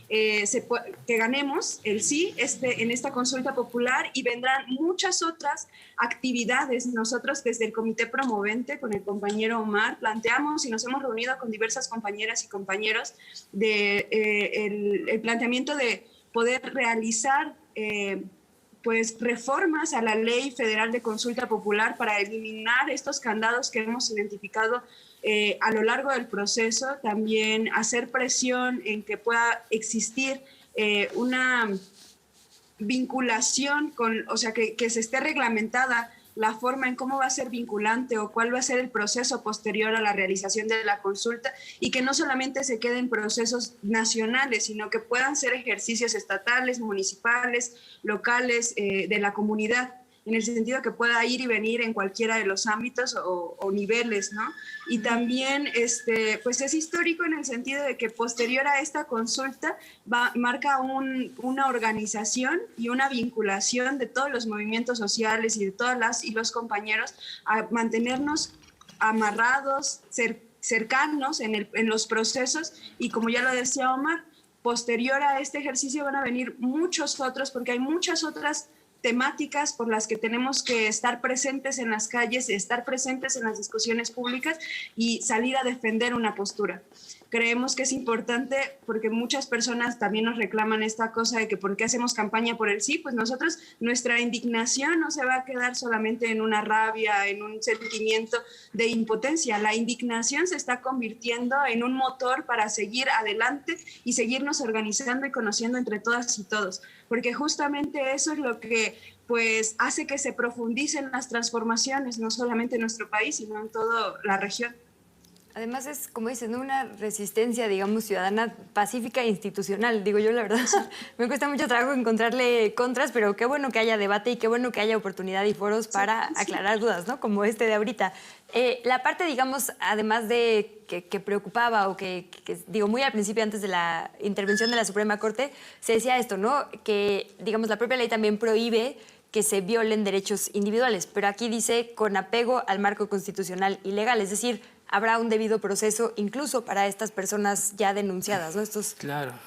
ganemos el sí en esta consulta popular, y vendrán muchas otras actividades. Nosotros desde el Comité Promovente, con el compañero Omar, planteamos y nos hemos reunido con diversas compañeras y compañeros el planteamiento de poder realizar pues reformas a la Ley Federal de Consulta Popular para eliminar estos candados que hemos identificado a lo largo del proceso, también hacer presión en que pueda existir una vinculación que se esté reglamentada la forma en cómo va a ser vinculante o cuál va a ser el proceso posterior a la realización de la consulta, y que no solamente se queden procesos nacionales, sino que puedan ser ejercicios estatales, municipales, locales, de la comunidad, en el sentido que pueda ir y venir en cualquiera de los ámbitos o niveles, ¿no? Y también pues es histórico en el sentido de que posterior a esta consulta marca una organización y una vinculación de todos los movimientos sociales y de todas las y los compañeros a mantenernos amarrados, cercanos en los procesos, y como ya lo decía Omar, posterior a este ejercicio van a venir muchos otros, porque hay muchas otras temáticas por las que tenemos que estar presentes en las calles, estar presentes en las discusiones públicas y salir a defender una postura. Creemos que es importante porque muchas personas también nos reclaman esta cosa de que ¿por qué hacemos campaña por el sí? Pues nosotros, nuestra indignación no se va a quedar solamente en una rabia, en un sentimiento de impotencia. La indignación se está convirtiendo en un motor para seguir adelante y seguirnos organizando y conociendo entre todas y todos, porque justamente eso es lo que pues hace que se profundicen las transformaciones, no solamente en nuestro país, sino en toda la región. Además es, como dicen, una resistencia, digamos, ciudadana, pacífica e institucional. Digo yo, la verdad, me cuesta mucho trabajo encontrarle contras, pero qué bueno que haya debate y qué bueno que haya oportunidad y foros para aclarar dudas, ¿no? Como este de ahorita. La parte, digamos, además de que preocupaba o que, digo, muy al principio, antes de la intervención de la Suprema Corte, se decía esto, ¿no? Que, digamos, la propia ley también prohíbe que se violen derechos individuales, pero aquí dice con apego al marco constitucional y legal, es decir, habrá un debido proceso incluso para estas personas ya denunciadas, ¿no? Estos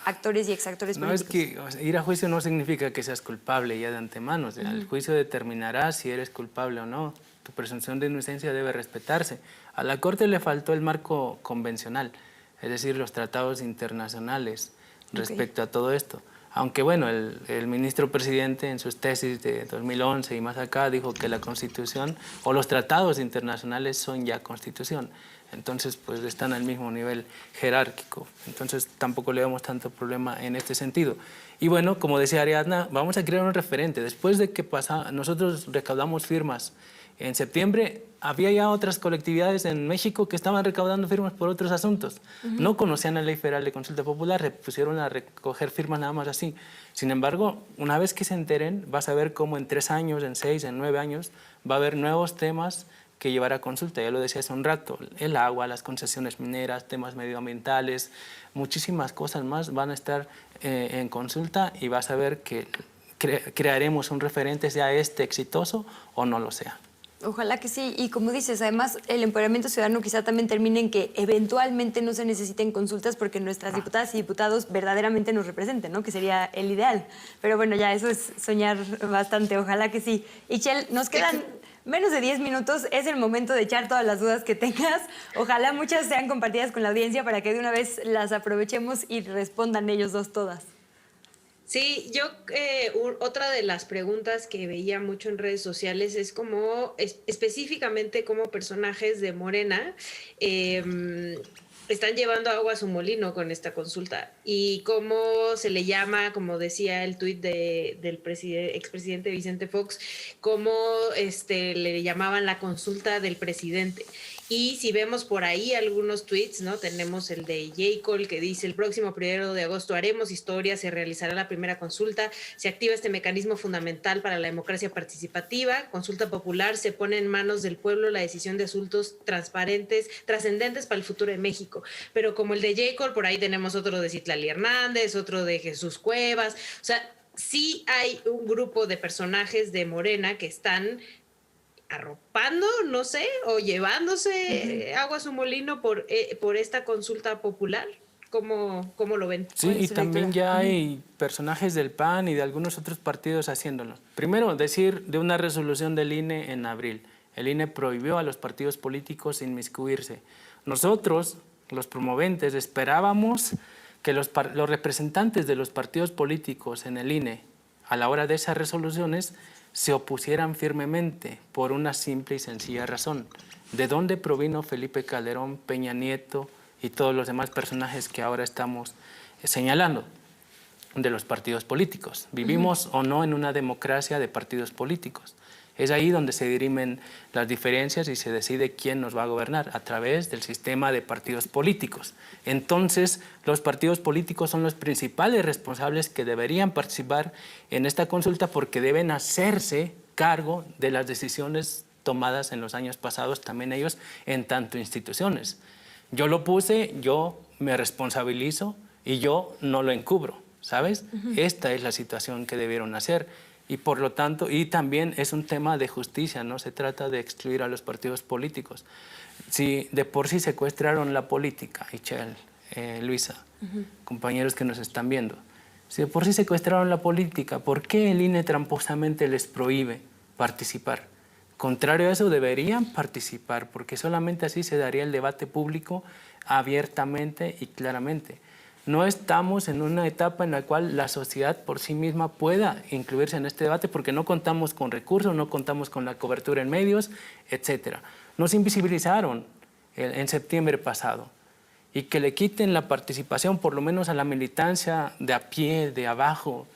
actores y exactores políticos. No, es que ir a juicio no significa que seas culpable ya de antemano. O sea, el juicio determinará si eres culpable o no. Tu presunción de inocencia debe respetarse. A la Corte le faltó el marco convencional, es decir, los tratados internacionales respecto a todo esto. Aunque, bueno, el ministro presidente en sus tesis de 2011 y más acá dijo que la Constitución o los tratados internacionales son ya Constitución. Entonces, pues están al mismo nivel jerárquico. Entonces, tampoco le damos tanto problema en este sentido. Y bueno, como decía Ariadna, vamos a crear un referente. Después de que nosotros recaudamos firmas en septiembre, había ya otras colectividades en México que estaban recaudando firmas por otros asuntos. No conocían la Ley Federal de Consulta Popular, se pusieron a recoger firmas nada más así. Sin embargo, una vez que se enteren, vas a ver cómo en 3 años, en 6, en 9 años, va a haber nuevos temas que llevar a consulta. Ya lo decía hace un rato, el agua, las concesiones mineras, temas medioambientales, muchísimas cosas más van a estar en consulta, y vas a ver que crearemos un referente, sea este exitoso o no lo sea. Ojalá que sí, y como dices, además el empoderamiento ciudadano quizá también termine en que eventualmente no se necesiten consultas porque nuestras diputadas y diputados verdaderamente nos representen, ¿no? Que sería el ideal. Pero bueno, ya eso es soñar bastante, ojalá que sí. Ichel, nos quedan menos de 10 minutos, es el momento de echar todas las dudas que tengas. Ojalá muchas sean compartidas con la audiencia para que de una vez las aprovechemos y respondan ellos dos todas. Sí, yo otra de las preguntas que veía mucho en redes sociales es cómo específicamente cómo personajes de Morena están llevando agua a su molino con esta consulta y cómo se le llama, como decía el tuit del expresidente Vicente Fox, cómo le llamaban la consulta del presidente. Y si vemos por ahí algunos tweets, ¿no? Tenemos el de J. Cole que dice: el próximo 1 de agosto haremos historia, se realizará la primera consulta, se activa este mecanismo fundamental para la democracia participativa, consulta popular, se pone en manos del pueblo la decisión de asuntos transparentes, trascendentes para el futuro de México. Pero como el de J. Cole, por ahí tenemos otro de Citlali Hernández, otro de Jesús Cuevas. O sea, sí hay un grupo de personajes de Morena que están arropando, no sé, o llevándose agua a su molino por esta consulta popular. ¿Cómo lo ven? Sí, y también ya hay personajes del PAN y de algunos otros partidos haciéndolo. Primero, decir de una resolución del INE en abril. El INE prohibió a los partidos políticos inmiscuirse. Nosotros, los promoventes, esperábamos que los representantes de los partidos políticos en el INE, a la hora de esas resoluciones, se opusieran firmemente por una simple y sencilla razón. ¿De dónde provino Felipe Calderón, Peña Nieto y todos los demás personajes que ahora estamos señalando? De los partidos políticos. Vivimos o no en una democracia de partidos políticos. Es ahí donde se dirimen las diferencias y se decide quién nos va a gobernar, a través del sistema de partidos políticos. Entonces, los partidos políticos son los principales responsables que deberían participar en esta consulta porque deben hacerse cargo de las decisiones tomadas en los años pasados, también ellos, en tanto instituciones. Yo lo puse, yo me responsabilizo y yo no lo encubro, ¿sabes? Esta es la situación que debieron hacer. Y por lo tanto, y también es un tema de justicia, no se trata de excluir a los partidos políticos. Si de por sí secuestraron la política, Ichel, Luisa, compañeros que nos están viendo, si de por sí secuestraron la política, ¿por qué el INE tramposamente les prohíbe participar? Contrario a eso, deberían participar, porque solamente así se daría el debate público abiertamente y claramente. No estamos en una etapa en la cual la sociedad por sí misma pueda incluirse en este debate porque no contamos con recursos, no contamos con la cobertura en medios, etc. Nos invisibilizaron en septiembre pasado y que le quiten la participación por lo menos a la militancia de a pie, de abajo,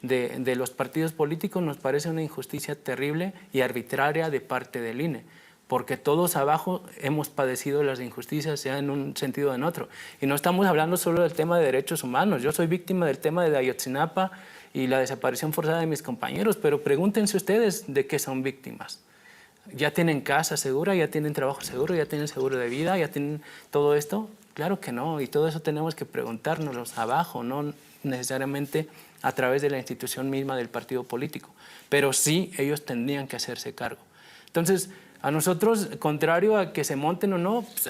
de los partidos políticos nos parece una injusticia terrible y arbitraria de parte del INE. Porque todos abajo hemos padecido las injusticias, sea en un sentido o en otro. Y no estamos hablando solo del tema de derechos humanos. Yo soy víctima del tema de Ayotzinapa y la desaparición forzada de mis compañeros, pero pregúntense ustedes de qué son víctimas. ¿Ya tienen casa segura? ¿Ya tienen trabajo seguro? ¿Ya tienen seguro de vida? ¿Ya tienen todo esto? Claro que no, y todo eso tenemos que preguntárnoslos abajo, no necesariamente a través de la institución misma del partido político. Pero sí, ellos tendrían que hacerse cargo. Entonces, a nosotros, contrario a que se monten o no, pues,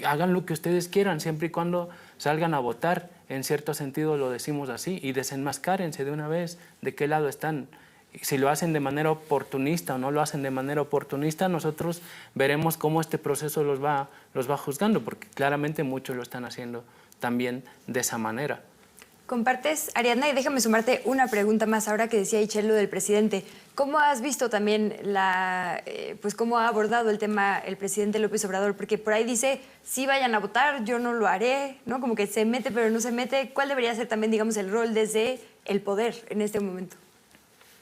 hagan lo que ustedes quieran, siempre y cuando salgan a votar. En cierto sentido lo decimos así, y desenmascárense de una vez de qué lado están. Si lo hacen de manera oportunista o no lo hacen de manera oportunista, nosotros veremos cómo este proceso los va juzgando, porque claramente muchos lo están haciendo también de esa manera. Compartes, Ariadna, y déjame sumarte una pregunta más ahora que decía Ichel lo del presidente. ¿Cómo has visto también pues cómo ha abordado el tema el presidente López Obrador? Porque por ahí dice, sí vayan a votar, yo no lo haré, ¿no? Como que se mete pero no se mete. ¿Cuál debería ser también, digamos, el rol desde el poder en este momento?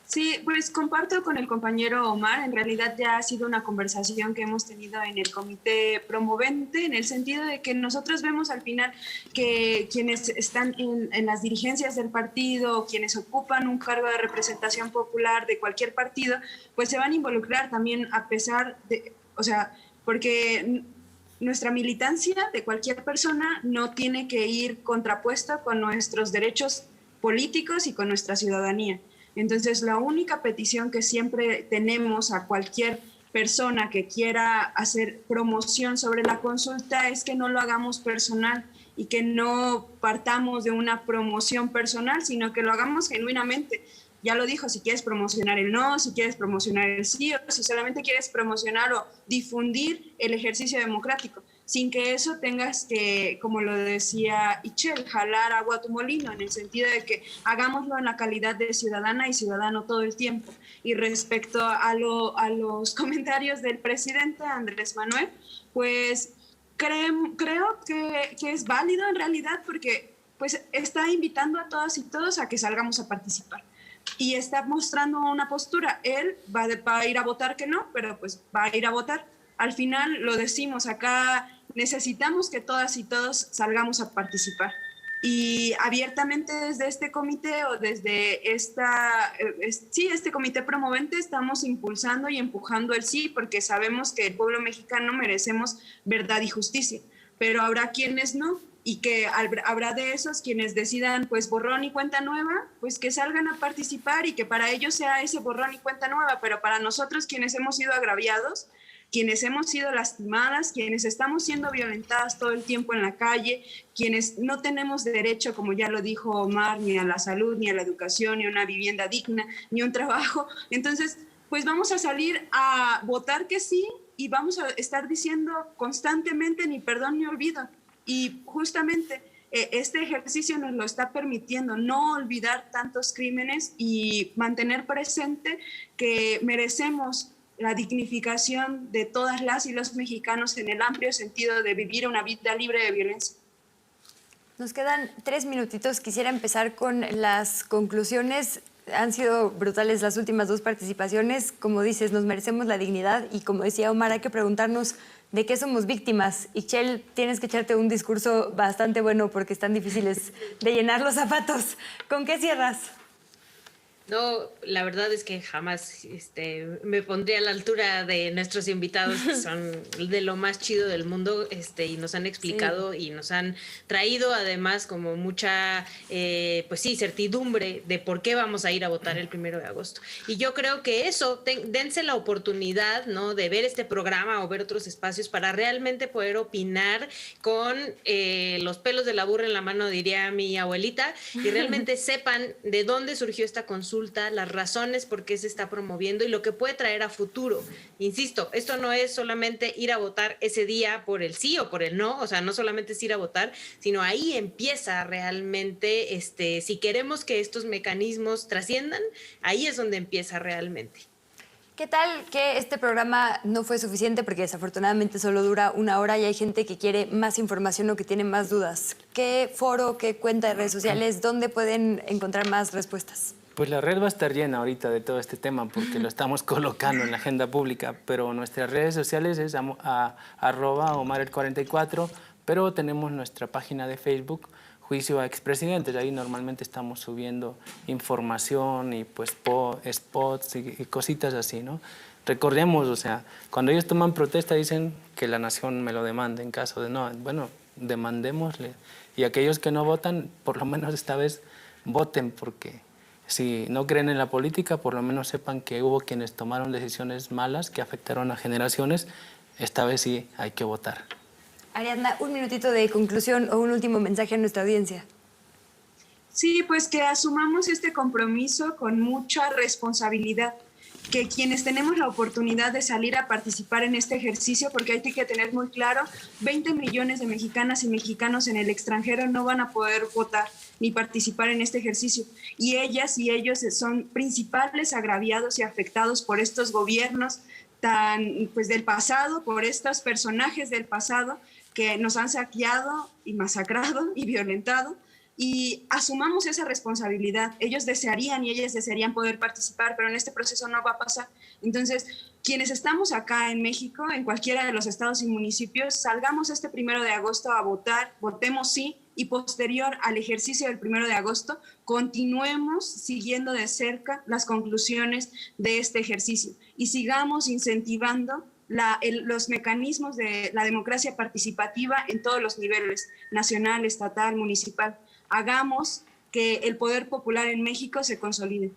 Sí, pues comparto con el compañero Omar. En realidad ya ha sido una conversación que hemos tenido en el comité promovente, en el sentido de que nosotros vemos al final que quienes están en las dirigencias del partido, quienes ocupan un cargo de representación popular de cualquier partido, pues se van a involucrar también a pesar de, o sea, porque nuestra militancia de cualquier persona no tiene que ir contrapuesta con nuestros derechos políticos y con nuestra ciudadanía. Entonces, la única petición que siempre tenemos a cualquier persona que quiera hacer promoción sobre la consulta es que no lo hagamos personal y que no partamos de una promoción personal, sino que lo hagamos genuinamente. Ya lo dijo, si quieres promocionar el no, si quieres promocionar el sí, o si solamente quieres promocionar o difundir el ejercicio democrático. sin que eso tengas que, como lo decía Ichel, jalar agua a tu molino, en el sentido de que hagámoslo en la calidad de ciudadana y ciudadano todo el tiempo. Y respecto a los comentarios del presidente Andrés Manuel, pues creo que es válido en realidad, porque pues está invitando a todas y todos a que salgamos a participar. Y está mostrando una postura. Él va a ir a votar que no, pero pues va a ir a votar. Al final lo decimos, acá necesitamos que todas y todos salgamos a participar. Y abiertamente desde este comité o desde este comité promovente estamos impulsando y empujando el sí, porque sabemos que el pueblo mexicano merecemos verdad y justicia, pero habrá quienes no, y que habrá de esos quienes decidan pues borrón y cuenta nueva, pues que salgan a participar y que para ellos sea ese borrón y cuenta nueva, pero para nosotros quienes hemos sido agraviados, quienes hemos sido lastimadas, quienes estamos siendo violentadas todo el tiempo en la calle, quienes no tenemos derecho, como ya lo dijo Omar, ni a la salud, ni a la educación, ni a una vivienda digna, ni a un trabajo. Entonces, pues vamos a salir a votar que sí y vamos a estar diciendo constantemente ni perdón ni olvido. Y justamente este ejercicio nos lo está permitiendo, no olvidar tantos crímenes y mantener presente que merecemos la dignificación de todas las y los mexicanos en el amplio sentido de vivir una vida libre de violencia. Nos quedan 3 minutitos. Quisiera empezar con las conclusiones. Han sido brutales las últimas 2 participaciones. Como dices, nos merecemos la dignidad y como decía Omar, hay que preguntarnos de qué somos víctimas. Ichel, tienes que echarte un discurso bastante bueno porque están difíciles de llenar los zapatos. ¿Con qué cierras? No, la verdad es que jamás me pondría a la altura de nuestros invitados, que son de lo más chido del mundo, y nos han explicado y nos han traído además como mucha, pues sí, certidumbre de por qué vamos a ir a votar el 1 de agosto. Y yo creo que eso, dense la oportunidad, ¿no?, de ver este programa o ver otros espacios para realmente poder opinar con los pelos de la burra en la mano, diría mi abuelita, y realmente sepan de dónde surgió esta consulta, las razones por qué se está promoviendo y lo que puede traer a futuro. Insisto, esto no es solamente ir a votar ese día por el sí o por el no, o sea, no solamente es ir a votar, sino ahí empieza realmente, si queremos que estos mecanismos trasciendan, ahí es donde empieza realmente. ¿Qué tal que este programa no fue suficiente porque desafortunadamente solo dura 1 hora y hay gente que quiere más información o que tiene más dudas? ¿Qué foro, qué cuenta de redes sociales, dónde pueden encontrar más respuestas? Pues la red va a estar llena ahorita de todo este tema porque lo estamos colocando en la agenda pública, pero nuestras redes sociales es @OmarEl44, pero tenemos nuestra página de Facebook, Juicio a Expresidentes. Ahí normalmente estamos subiendo información y pues spots y cositas así, ¿no? Recordemos, o sea, cuando ellos toman protesta dicen que la nación me lo demande en caso de no. Bueno, demandémosle. Y aquellos que no votan, por lo menos esta vez voten, porque si no creen en la política, por lo menos sepan que hubo quienes tomaron decisiones malas que afectaron a generaciones. Esta vez sí hay que votar. Ariadna, un minutito de conclusión o un último mensaje a nuestra audiencia. Sí, pues que asumamos este compromiso con mucha responsabilidad, que quienes tenemos la oportunidad de salir a participar en este ejercicio, porque hay que tener muy claro, 20 millones de mexicanas y mexicanos en el extranjero no van a poder votar ni participar en este ejercicio. Y ellas y ellos son principales agraviados y afectados por estos gobiernos del pasado, por estos personajes del pasado que nos han saqueado y masacrado y violentado. Y asumamos esa responsabilidad. Ellos desearían y ellas desearían poder participar, pero en este proceso no va a pasar. Entonces, quienes estamos acá en México, en cualquiera de los estados y municipios, salgamos este 1 de agosto a votar, votemos sí, y posterior al ejercicio del 1 de agosto, continuemos siguiendo de cerca las conclusiones de este ejercicio y sigamos incentivando los mecanismos de la democracia participativa en todos los niveles, nacional, estatal, municipal. Hagamos que el poder popular en México se consolide.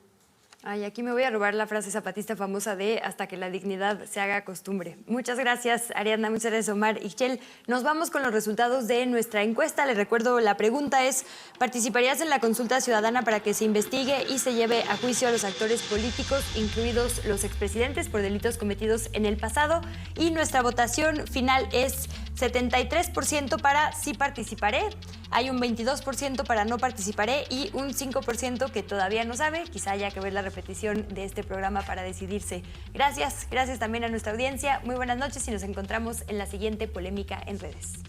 Ay, aquí me voy a robar la frase zapatista famosa de hasta que la dignidad se haga costumbre. Muchas gracias, Ariadna, muchas gracias, Omar. Ichel, nos vamos con los resultados de nuestra encuesta. Les recuerdo, la pregunta es, ¿participarías en la consulta ciudadana para que se investigue y se lleve a juicio a los actores políticos, incluidos los expresidentes, por delitos cometidos en el pasado? Y nuestra votación final es, 73% para sí participaré, hay un 22% para no participaré y un 5% que todavía no sabe. Quizá haya que ver la repetición de este programa para decidirse. Gracias también a nuestra audiencia. Muy buenas noches y nos encontramos en la siguiente Polémica en Redes.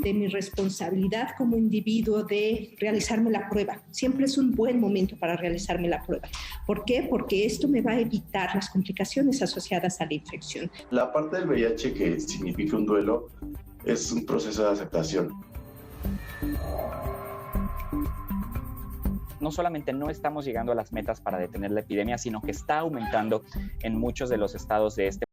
De mi responsabilidad como individuo de realizarme la prueba. Siempre es un buen momento para realizarme la prueba. ¿Por qué? Porque esto me va a evitar las complicaciones asociadas a la infección. La parte del VIH que significa un duelo es un proceso de aceptación. No solamente no estamos llegando a las metas para detener la epidemia, sino que está aumentando en muchos de los estados de este